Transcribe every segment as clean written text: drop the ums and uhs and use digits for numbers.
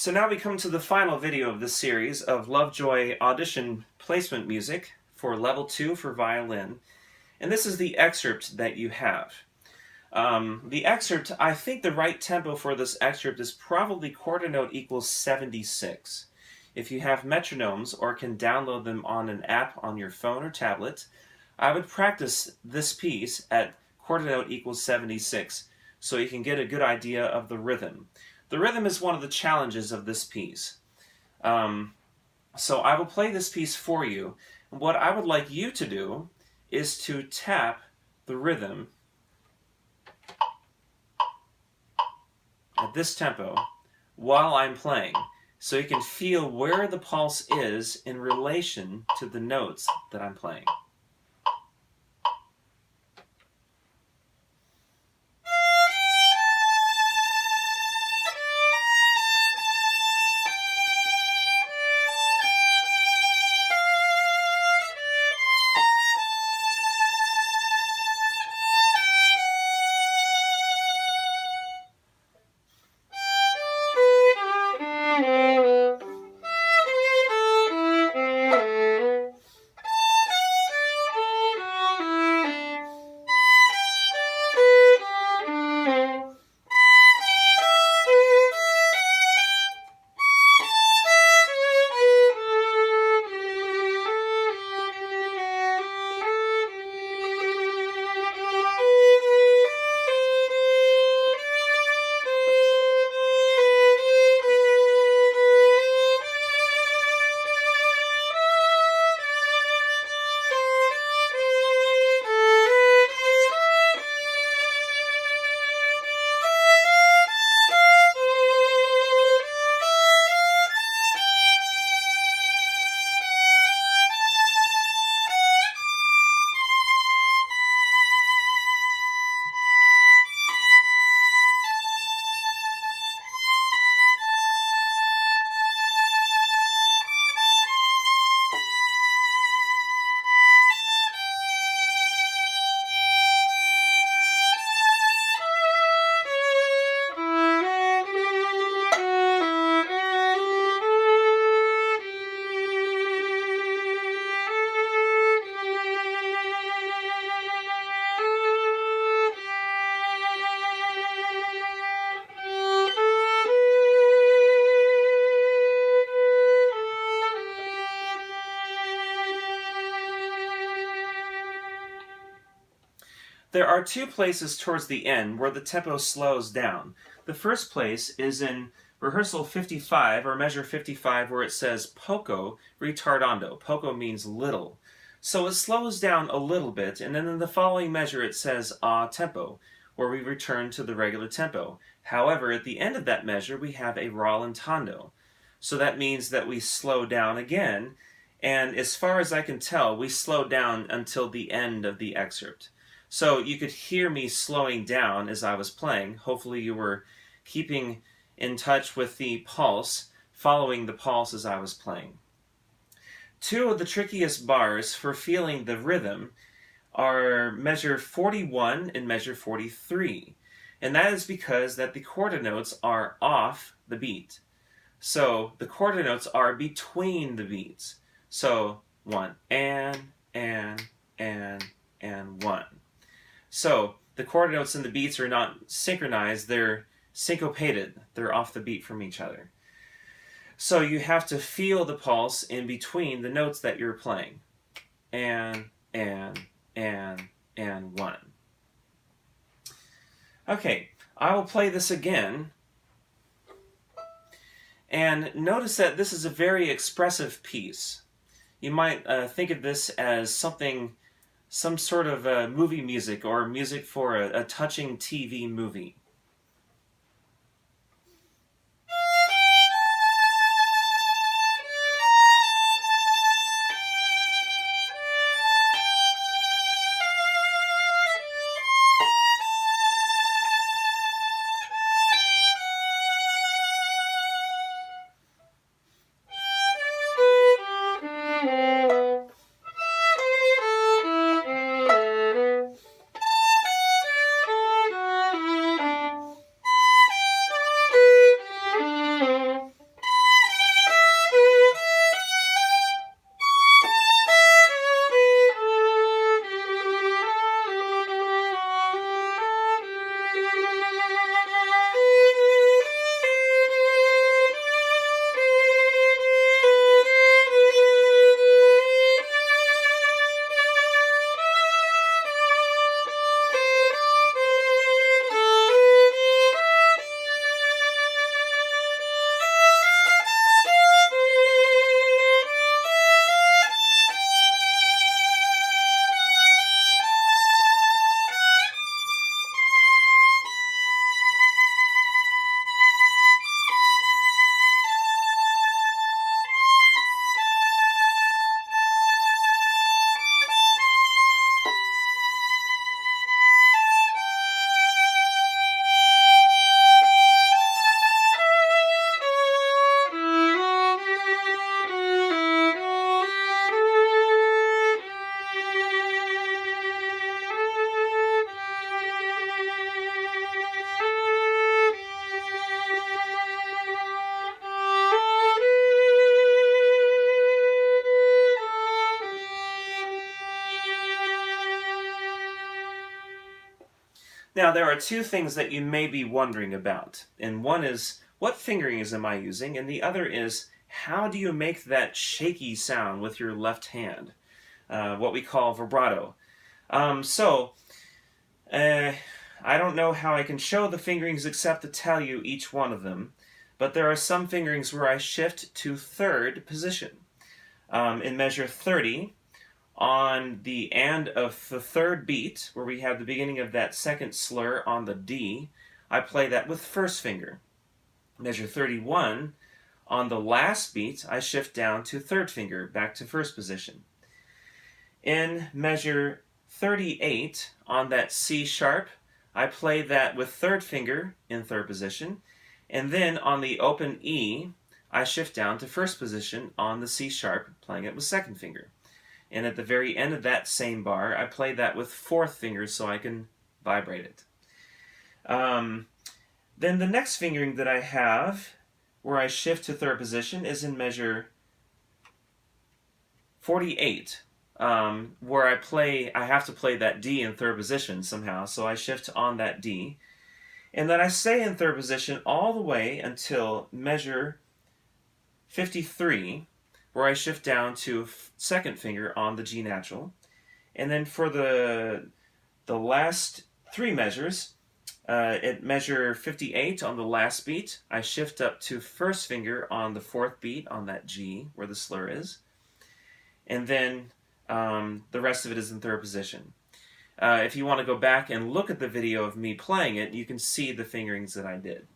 So now we come to the final video of this series of Lovejoy audition placement music for Level 2 for violin. And this is the excerpt that you have. The excerpt, I think the right tempo for this excerpt is probably quarter note equals 76. If you have metronomes or can download them on an app on your phone or tablet, I would practice this piece at quarter note equals 76 so you can get a good idea of the rhythm. The rhythm is one of the challenges of this piece. So I will play this piece for you. What I would like you to do is to tap the rhythm at this tempo while I'm playing, so you can feel where the pulse is in relation to the notes that I'm playing. There are two places towards the end where the tempo slows down. The first place is in rehearsal 55, or measure 55, where it says poco ritardando. Poco means little. So it slows down a little bit, and then in the following measure it says a tempo, where we return to the regular tempo. However, at the end of that measure we have a rallentando. So that means that we slow down again, and as far as I can tell, we slow down until the end of the excerpt. So you could hear me slowing down as I was playing. Hopefully you were keeping in touch with the pulse, following the pulse as I was playing. Two of the trickiest bars for feeling the rhythm are measure 41 and measure 43. And that is because that the quarter notes are off the beat. So the quarter notes are between the beats. So one, and, one. So the quarter notes and the beats are not synchronized, they're syncopated. They're off the beat from each other. So you have to feel the pulse in between the notes that you're playing. And one. Okay, I will play this again. And notice that this is a very expressive piece. You might think of this as some sort of movie music or music for a touching TV movie. Now, there are two things that you may be wondering about, and one is, what fingerings am I using? And the other is, how do you make that shaky sound with your left hand? What we call vibrato. I don't know how I can show the fingerings except to tell you each one of them, but there are some fingerings where I shift to third position. In measure 30, on the end of the third beat, where we have the beginning of that second slur on the D, I play that with first finger. Measure 31, on the last beat, I shift down to third finger, back to first position. In measure 38, on that C sharp, I play that with third finger in third position, and then on the open E, I shift down to first position on the C sharp, playing it with second finger. And at the very end of that same bar, I play that with fourth finger so I can vibrate it. Then the next fingering that I have, where I shift to third position, is in measure 48, where I have to play that D in third position somehow, so I shift on that D. And then I stay in third position all the way until measure 53, where I shift down to second finger on the G natural. And then for the last three measures, at measure 58 on the last beat, I shift up to first finger on the fourth beat on that G, where the slur is. And then the rest of it is in third position. If you want to go back and look at the video of me playing it, you can see the fingerings that I did.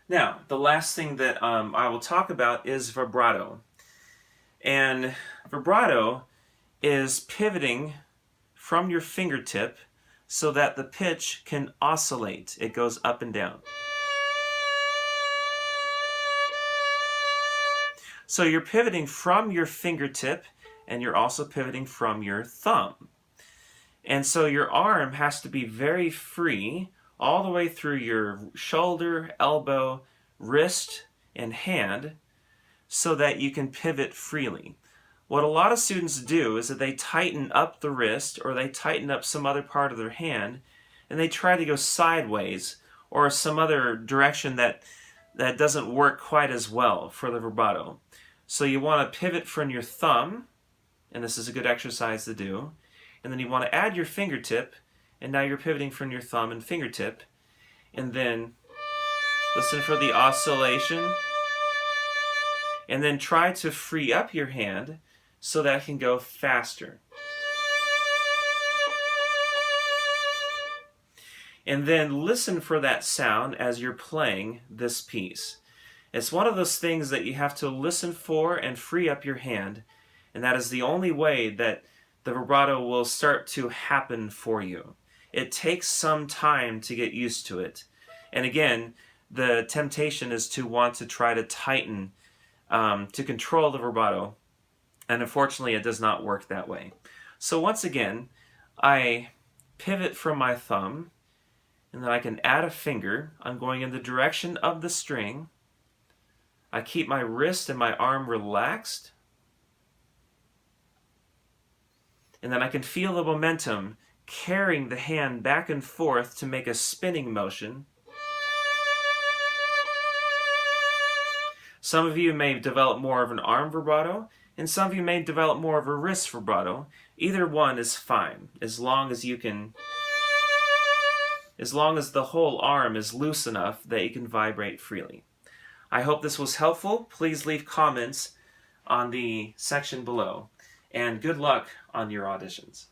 Now, the last thing that I will talk about is vibrato. And vibrato is pivoting from your fingertip so that the pitch can oscillate. It goes up and down. So you're pivoting from your fingertip, and you're also pivoting from your thumb. And so your arm has to be very free all the way through your shoulder, elbow, wrist, and hand so that you can pivot freely. What a lot of students do is that they tighten up the wrist or they tighten up some other part of their hand and they try to go sideways or some other direction that doesn't work quite as well for the vibrato. So you want to pivot from your thumb, and this is a good exercise to do, and then you want to add your fingertip, and now you're pivoting from your thumb and fingertip, and then listen for the oscillation, and then try to free up your hand so that it can go faster. And then listen for that sound as you're playing this piece. It's one of those things that you have to listen for and free up your hand, and that is the only way that the vibrato will start to happen for you. It takes some time to get used to it. And again, the temptation is to want to try to tighten to control the vibrato, and unfortunately it does not work that way. So once again, I pivot from my thumb, and then I can add a finger. I'm going in the direction of the string. I keep my wrist and my arm relaxed, and then I can feel the momentum carrying the hand back and forth to make a spinning motion. Some of you may develop more of an arm vibrato, and some of you may develop more of a wrist vibrato. Either one is fine, as long as the whole arm is loose enough that you can vibrate freely. I hope this was helpful. Please leave comments on the section below, and good luck on your auditions.